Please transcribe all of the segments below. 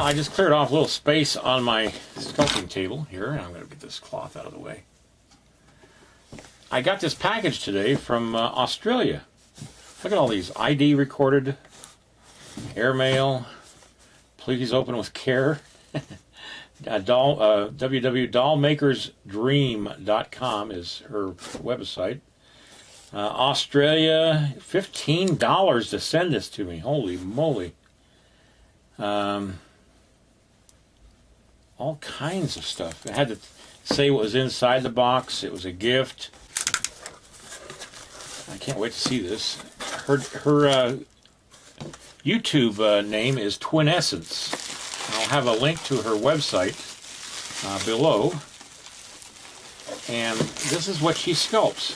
I just cleared off a little space on my sculpting table here, and I'm going to get this cloth out of the way. I got this package today from Australia. Look at all these ID recorded, airmail, please open with care. www.dollmakersdream.com is her website. Australia, $15 to send this to me. Holy moly. All kinds of stuff. I had to say what was inside the box. It was a gift. I can't wait to see this. Her YouTube name is Twinessence. I'll have a link to her website below. And this is what she sculpts.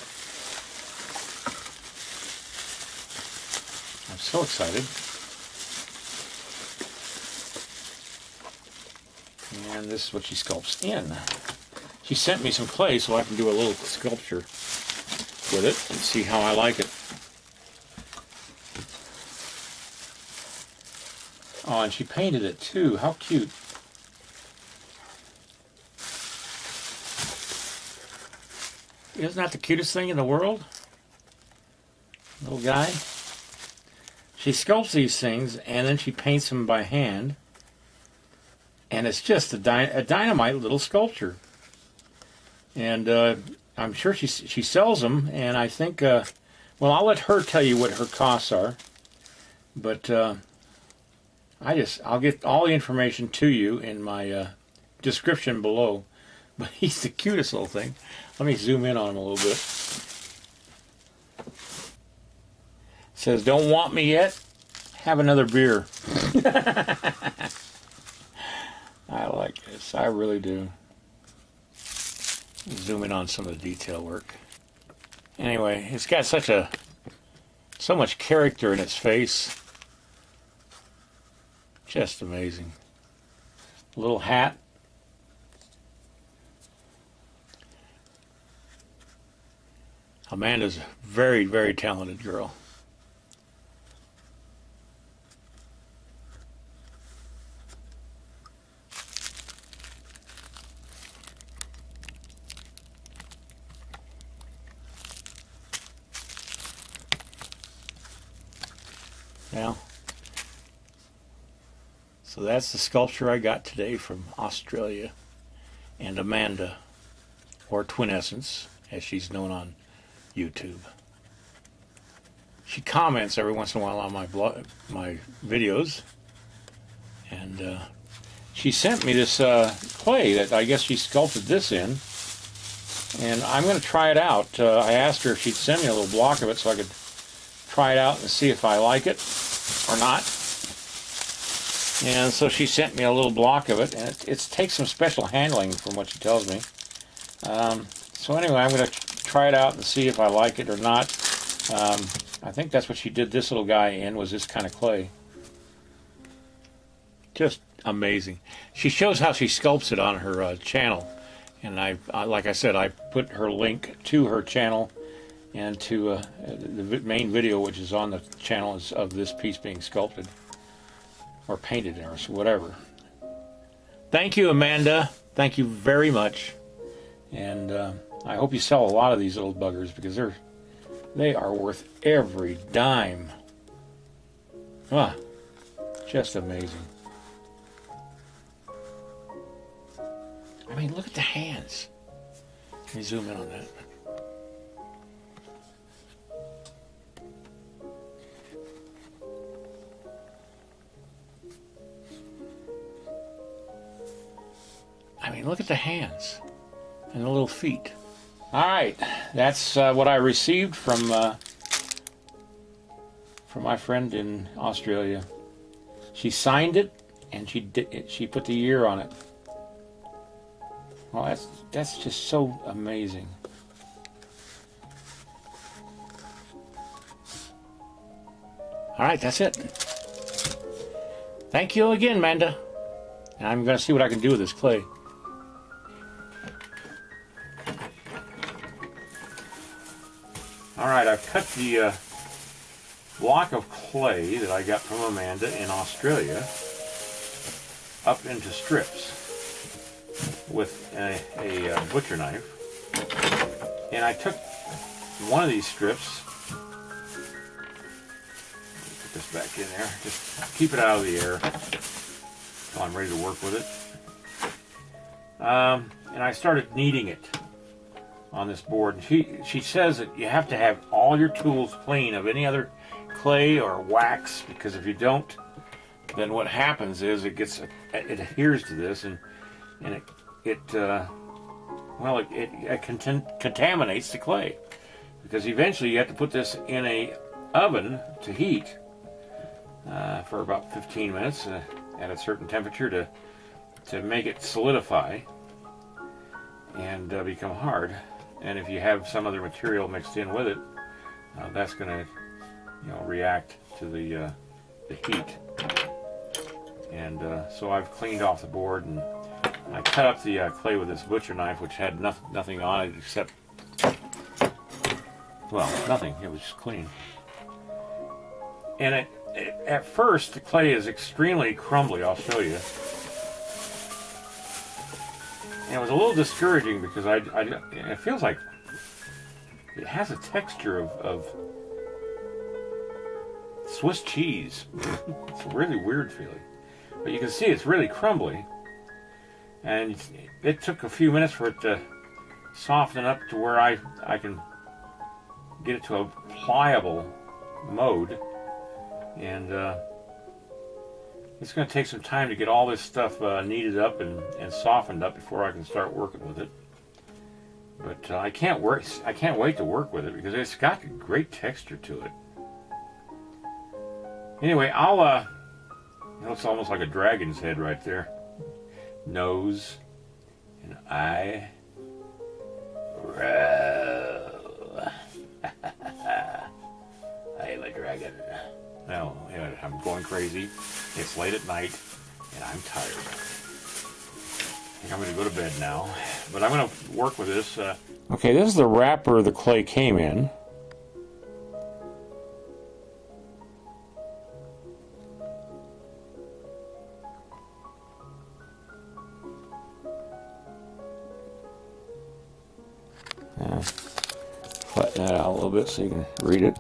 I'm so excited. And this is what she sculpts in. She sent me some clay so I can do a little sculpture with it and see how I like it. Oh, and she painted it too. How cute. Isn't that the cutest thing in the world? Little guy. She sculpts these things and then she paints them by hand. And it's just a dynamite little sculpture. And I'm sure she sells them. And I think, well, I'll let her tell you what her costs are. But I'll get all the information to you in my description below. But he's the cutest little thing. Let me zoom in on him a little bit. It says, "Don't want me yet? Have another beer." I like this. I really do. Zoom in on some of the detail work. Anyway, it's got so much character in its face. Just amazing. A little hat. Amanda's a very, very talented girl. Now, so that's the sculpture I got today from Australia, and Amanda, or Twinessence, as she's known on YouTube. She comments every once in a while on my videos, and she sent me this clay that I guess she sculpted this in, and I'm going to try it out. I asked her if she'd send me a little block of it so I could try it out and see if I like it or not. And so she sent me a little block of it, and it takes some special handling from what she tells me. So anyway, I'm going to try it out and see if I like it or not. I think that's what she did this little guy in, was this kind of clay. Just amazing. She shows how she sculpts it on her channel, and like I said, I put her link to her channel and to the main video, which is on the channel, is of this piece being sculpted or painted or whatever. Thank you, Amanda. Thank you very much. And I hope you sell a lot of these little buggers, because they are worth every dime. Ah, just amazing. I mean, look at the hands. Let me zoom in on that. I mean, look at the hands and the little feet. All right, that's what I received from my friend in Australia. She signed it, and she put the year on it. Well, that's just so amazing. All right, that's it. Thank you again, Amanda. And I'm going to see what I can do with this clay. Alright, I've cut the block of clay that I got from Amanda in Australia. up into strips with a butcher knife. And I took one of these strips, put this back in there, just keep it out of the air until I'm ready to work with it. And I started kneading it on this board. And she says that you have to have all your tools clean of any other clay or wax, because if you don't, then what happens is it adheres to this, and it contaminates the clay, because eventually you have to put this in a oven to heat for about 15 minutes at a certain temperature to make it solidify and become hard. And if you have some other material mixed in with it, that's going to react to the heat. And so I've cleaned off the board, and I cut up the clay with this butcher knife, which had nothing on it except, well, nothing. It was just clean. And at first, the clay is extremely crumbly. I'll show you. And it was a little discouraging because it feels like it has a texture of Swiss cheese. It's a really weird feeling. But you can see it's really crumbly. And it took a few minutes for it to soften up to where I can get it to a pliable mode. And it's going to take some time to get all this stuff kneaded up and softened up before I can start working with it. But I can't wait to work with it because it's got a great texture to it. Anyway, it's almost like a dragon's head right there. Nose and eye. I am a dragon. Well, I'm going crazy. It's late at night, and I'm tired. I think I'm going to go to bed now. But I'm going to work with this. Okay, this is the wrapper the clay came in. Flatten that out a little bit so you can read it.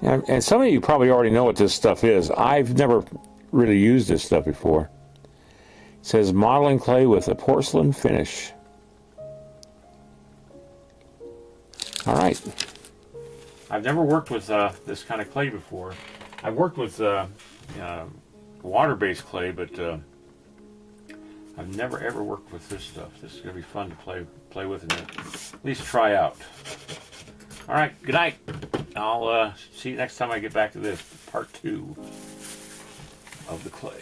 And some of you probably already know what this stuff is. I've never really used this stuff before. It says modeling clay with a porcelain finish. All right. I've never worked with this kind of clay before. I've worked with water-based clay, but I've never ever worked with this stuff. This is going to be fun to play with and at least try out. All right, good night. I'll see you next time I get back to this, part 2 of the clay.